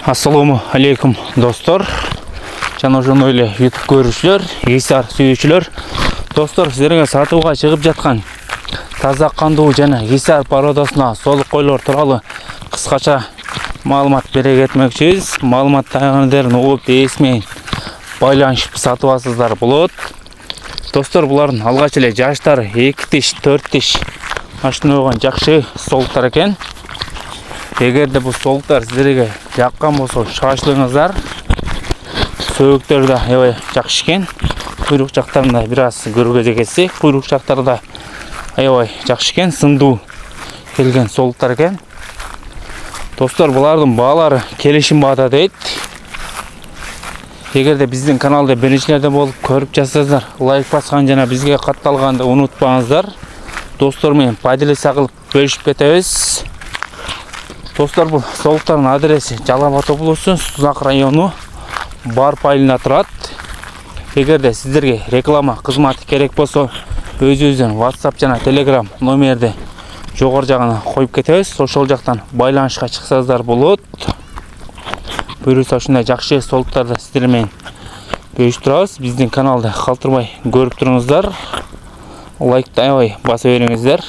Assalamu alaikum dostlar. Жана ошондой эле YouTube көрүүчүлөр, Гейсар сүйүүчүлөр. Достор, сиздерге сатууга чыгып жаткан таза кандуу жана Гейсар породасына солук койлор тууралуу кыскача маалымат бере кетмекчибиз. Маалымат таягындарын угуп эсмей байланышып сатып алсыздар болот. Достор, булардын алгач эле жаштары 2 тиш, 4 тиш ашына болгон жакшы солуктар экен. Эгерде бул солуктар сиздерге жаккан болсо, шашылыңыздар. Сөйүктөр да аябай жакшы экен. Куйрук жактарында бир аз көргөзө кетсе, куйрук жактарда аябай жакшы экен, сындуу келген солуктар экен. Достор, булардын баалары келишим баада дейт. Эгерде биздин каналды биринчилерден болуп көрүп жатсаңыздар, лайк баскан жана бизге катталганды унутпаңыздар. Достор менен поделиться кылып бөлүшүп кетебиз. Достор, бул солуктардын адреси Жалал Абад облусу, Сузак району, Барп айылында турат. Эгерде сиздерге реклама кызматы керек болсо, өзүбүздүн WhatsApp жана Telegram номерди жогору жагына коюп кетебиз. Ошол жактан байланышка чыксаңыздар болот. Буюрса ушундай жакшы солуктарды сиздер менен бөлүшүп турабыз. Биздин каналды калтырбай көрүп туруңуздар. Лайкты аябай баса бериңиздер.